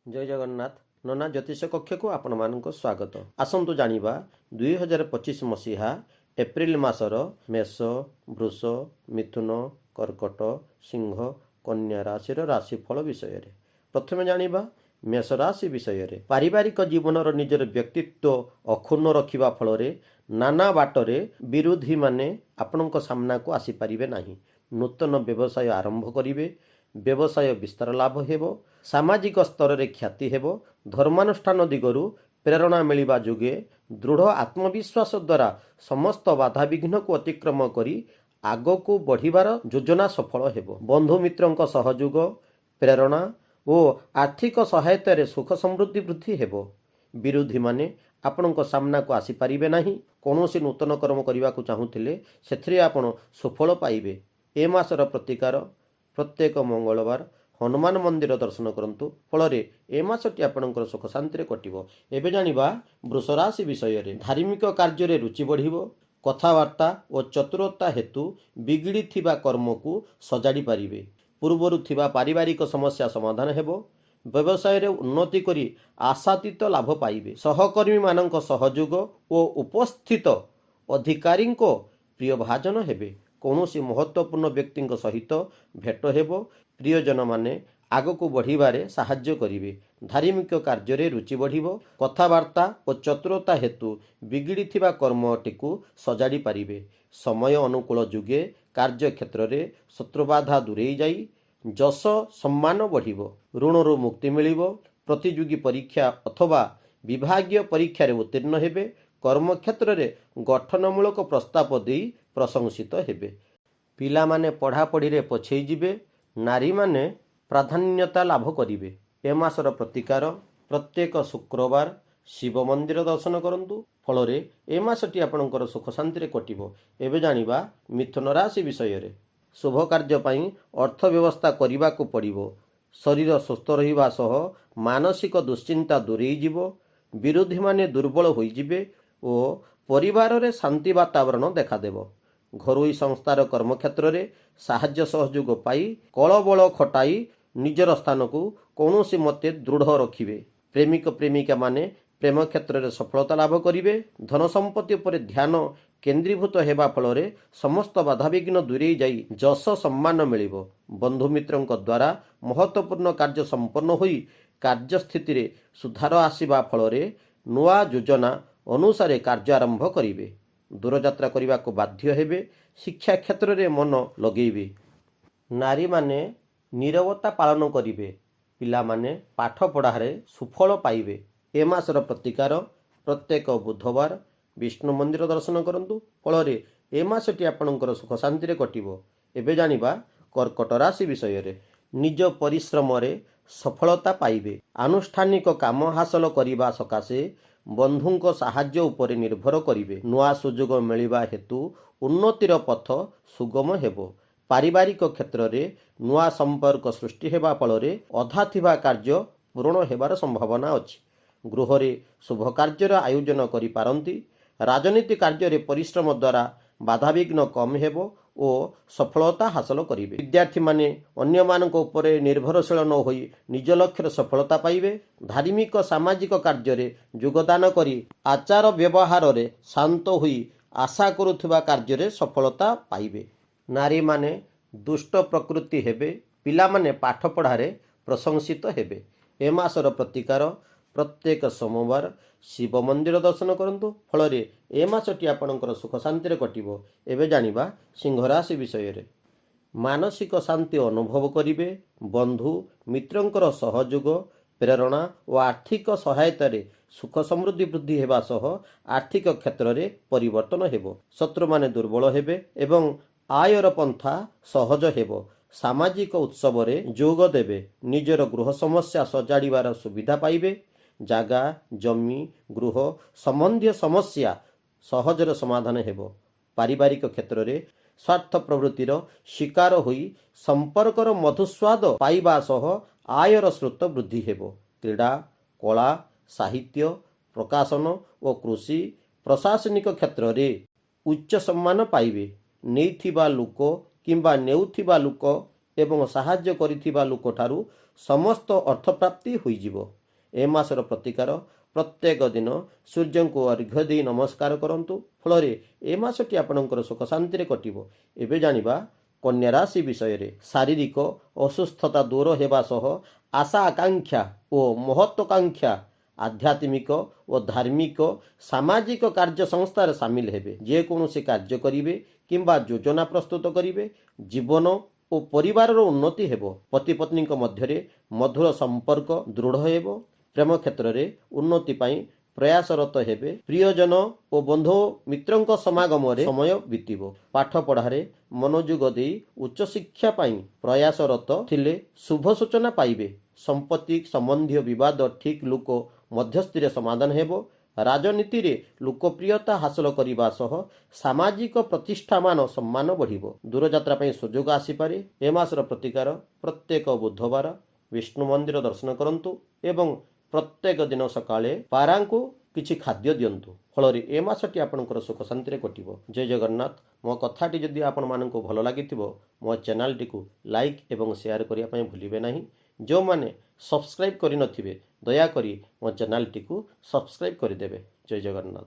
जय जगन्नाथ। नना ज्योतिष कक्ष को आपण मानक स्वागत। आसंतु जानिबा 2025 मसीहा एप्रिल मासर मेष, वृष, मिथुन, कर्कट, सिंह, कन्या राशि राशिफल विषय रे। प्रथमे जानिबा मेष राशि विषय। पारिवारिक जीवनर निजर व्यक्तित्व अक्षुण्ण रखिबा फल नाना बाटरे विरोधी माने आपणक सामना को आसी पारिबे नाही। नूतन व्यवसाय आरंभ करिवे, व्यवसाय विस्तार लाभ हेबो, सामाजिक स्तर रे ख्याति हेबो, धर्मानुष्ठान दिगरु प्रेरणा मिलिबा जुगे दृढ़ आत्मविश्वास द्वारा समस्त बाधा विघ्न को अतिक्रम करी आगको बढ़िबार योजना सफल हेबो। बंधु मित्रंक सहयोग, प्रेरणा और आर्थिक सहायता रे सुख समृद्धि वृद्धि हेबो। विरोधी माने आपणक सामना को आसी पारिबे नाही। कोनोसी नूतन कर्म करबा को चाहुथिले सेथरे आपण सफल पाइबे। ए मासर प्रतिकार प्रत्येक मंगलवार हनुमान मंदिर दर्शन करंतु। फल ए मासटी आपणकर सुख शांति कटिबो। एबे जानिबा वृष राशि विषय रे। धार्मिक कार्य रे रुचि बढ़िबो। कथावार्ता और चतुरता हेतु बिगड़ी थिबा कर्म को सजाड़ी पारिबे। पूर्वरु थिबा पारिवारिक समस्या समाधान हेबो। व्यवसाय रे उन्नति करी आशातीत लाभ पाइबे। सहकर्मी मानक सहयोग और उपस्थित अधिकारी को प्रिय भाजन हेबे। कौनसी महत्वपूर्ण व्यक्ति सहित भेट हेबो। प्रियजन माने आगको बढ़िबारे साहाय्य करिवे। धार्मिक कार्य रे रुचि बढ़िबो। कथावार्ता और चतुरता हेतु बिगड़ी थिबा कर्मटिकु सजाड़ी पारिबे। समय अनुकूल जुगे कार्य क्षेत्र रे शत्रुबाधा दूरेई जाई जस सम्मान बढ़िबो। ऋणरू मुक्ति मिलिबो। प्रतियोगी परीक्षा अथवा विभागीय परीक्षा रे उत्तीर्ण हेबे। कर्म क्षेत्र रे गठनमूलक प्रस्ताव देई प्रशंसित हेबे। पिला माने पढ़ापढ़ी रे पछेई जिबे। नारी माने प्राधान्यता लाभ करिवे। ए मासर प्रतिकार प्रत्येक शुक्रवार शिव मंदिर दर्शन करंतु। फल ए मासटी आपणकर सुख शांति कटिबो। एबे जानिबा मिथुन राशि विषय रे। शुभ कार्य पई अर्थ व्यवस्था करिबा को पड़िबो। शरीर सुस्थ रहिबा सह मानसिक दुश्चिंता दूरेई जिवो। विरोधी माने दुर्बल होई जिबे ओ परिवार रे शांति वातावरण देखा देबो। घरोई संस्थार कर्मक्षेत्र रे साहाय्य सहयोग पाई कलबल खटाई निजर स्थान को कौनसी मते दृढ़ रखिबे। प्रेमिक प्रेमिका माने प्रेम क्षेत्र रे सफलता लाभ करिवे। धन संपत्ति पर ध्यान केंद्रीभूत हेबा फल समस्त बाधाविघ्न दूरेई जाई जस सम्मान मिलिबो। बंधु मित्रंक द्वारा महत्वपूर्ण कार्य संपन्न होई कार्यस्थिति रे सुधार आसीबा फल नुआ योजना अनुसार कार्य आरंभ करिवे। दूरयात्रा करने को बाध्य हेबे। शिक्षा क्षेत्र रे मन लगेइबे। नारी माने नीरवता पालन करिवे। पिला माने पाठ पढ़ारे सुफल पाइबे। ए मासर प्रतिकार प्रत्येक बुधवार विष्णु मंदिर दर्शन करंतु। फल ए मासटी आपणकर सुख शांति कटिबो। एबे जानिबा कर्कट राशि विषय रे। निज परिश्रम रे सफलता पाइबे। आनुष्ठानिक काम हासिल करिबा सकाशे बंधुंक साहाय्य उपरे निर्भर करिवे। नुआ सुजोग मिलिबा हेतु उन्नतिर पथ सुगम हेबो। पारिवारिक क्षेत्र रे नुआ संपर्क सृष्टि हेबा फल अधा थिबा कार्य पूर्ण हेबार संभावना अछि। गृह रे शुभ कार्यर आयोजन करि पारंती। राजनीति कार्य रे परिश्रम द्वारा बाधाविघ्न कम हेबो और सफलता हासिल करिवे। विद्यार्थी माने अन्य मानक उपरे निर्भरशील न होई निज लक्ष्य सफलता पाइबे। धार्मिक सामाजिक कार्य रे योगदान करी आचार व्यवहार रे शांत होई आशा करुथुबा कार्य रे सफलता पाइबे। नारी माने दुष्ट प्रकृति हेबे। पिला माने पाठ पढ़ारे प्रशंसित हेबे। ए मासर प्रतिकार प्रत्येक सोमवार शिव मंदिर दर्शन करंतु। फल ए मासटी आपणकर सुख शांति कटिबो। एबे जानिबा सिंह राशि विषय रे। मानसिक शांति अनुभव करिवे। बंधु मित्रंकर सहयोग, प्रेरणा और आर्थिक सहायता रे सुख समृद्धि वृद्धि हेबा सह आर्थिक क्षेत्र रे परिवर्तन हेबो। शत्रु माने दुर्बल हेबे एवं आयर पंथा सहज हेबो। सामाजिक उत्सव रे जोग देबे। निजर गृह समस्या सजाड़ीबार सुविधा पाइबे। जागा जमी गृह संबंधी समस्या सहजर समाधान हेबो। पारिवारिक क्षेत्र रे स्वार्थ प्रवृत्तिर शिकार होई संपर्कर मधुस्वाद पाइबा सह आयर स्रोत वृद्धि हेबो। क्रीड़ा कला साहित्य प्रकाशन और कृषि प्रशासनिक क्षेत्र रे उच्च सम्मान पाइबे। नेइथिबा लुक किंबा नेउथिबा लुक ଏବଂ ସାହାଯ୍ୟ କରିଥିବା ଲୋକଠାରୁ ସମସ୍ତ ଅର୍ଥପ୍ରାପ୍ତି ହୋଇଯିବ। ଏ ମାସର ପ୍ରତିକାର ପ୍ରତ୍ୟେକ ଦିନ ସୂର୍ଯ୍ୟଙ୍କୁ ଅର୍ଘ୍ୟ ଦେଇ ନମସ୍କାର କରନ୍ତୁ। ଫଳରେ ଏ ମାସଟି ଆପଣଙ୍କର ସୁଖ ଶାନ୍ତିରେ କଟିବ। ଏବେ ଜାଣିବା କନ୍ୟା ରାଶି ବିଷୟରେ। ଶାରୀରିକ ଅସୁସ୍ଥତା ଦୂର ହେବା ସହ ଆଶା ଆକାଂକ୍ଷା ଓ ମହତ୍ୱାକାଂକ୍ଷା ଆଧ୍ୟାତ୍ମିକ ଓ ଧାର୍ମିକ ସାମାଜିକ କାର୍ଯ୍ୟ ସଂସ୍ଥାରେ ସାମିଲ ହେବେ। ଯେକୌଣସି କାର୍ଯ୍ୟ କରିବେ କିମ୍ବା ଯୋଜନା ପ୍ରସ୍ତୁତ କରିବେ, ଜୀବନ ଓ ପରିବାରର ଉନ୍ନତି ହେବ। ପତି ପତ୍ନୀଙ୍କ ମଧ୍ୟରେ ମଧୁର ସମ୍ପର୍କ ଦୃଢ଼ ହେବ। ପ୍ରେମ କ୍ଷେତ୍ରରେ ଉନ୍ନତି ପାଇଁ ପ୍ରୟାସରତ ହେବେ। ପ୍ରିୟଜନ ଓ ବନ୍ଧୁ ମିତ୍ରଙ୍କ ସମାଗମରେ ସମୟ ବିତିବ। ପାଠ ପଢ଼ାରେ ମନୋଯୋଗ ଦେଇ ଉଚ୍ଚଶିକ୍ଷା ପାଇଁ ପ୍ରୟାସରତ ଥିଲେ ଶୁଭ ସୂଚନା ପାଇବେ। ସମ୍ପତ୍ତି ସମ୍ବନ୍ଧୀୟ ବିବାଦ ଠିକ୍ ଲୋକ ମଧ୍ୟସ୍ଥିରେ ସମାଧାନ ହେବ। ରାଜନୀତିରେ ଲୋକପ୍ରିୟତା ହାସଲ କରିବା ସହ ସାମାଜିକ ପ୍ରତିଷ୍ଠାମାନ ସମ୍ମାନ ବଢ଼ିବ। ଦୂରଯାତ୍ରା ପାଇଁ ସୁଯୋଗ ଆସିପାରେ। ଏ ମାସର ପ୍ରତିକାର ପ୍ରତ୍ୟେକ ବୁଧବାର ବିଷ୍ଣୁ ମନ୍ଦିର ଦର୍ଶନ କରନ୍ତୁ ଏବଂ ପ୍ରତ୍ୟେକ ଦିନ ସକାଳେ ପାରାଙ୍କୁ କିଛି ଖାଦ୍ୟ ଦିଅନ୍ତୁ। ଫଳରେ ଏ ମାସଟି ଆପଣଙ୍କର ସୁଖ ଶାନ୍ତିରେ କଟିବ। ଜୟ ଜଗନ୍ନାଥ। ମୋ କଥାଟି ଯଦି ଆପଣମାନଙ୍କୁ ଭଲ ଲାଗିଥିବ ମୋ ଚ୍ୟାନେଲଟିକୁ ଲାଇକ୍ ଏବଂ ସେୟାର କରିବା ପାଇଁ ଭୁଲିବେ ନାହିଁ। ଯେଉଁମାନେ ସବସ୍କ୍ରାଇବ୍ କରିନଥିବେ ଦୟାକରି ମୋ ଚ୍ୟାନେଲଟିକୁ ସବସ୍କ୍ରାଇବ୍ କରିଦେବେ। ଜୟ ଜଗନ୍ନାଥ।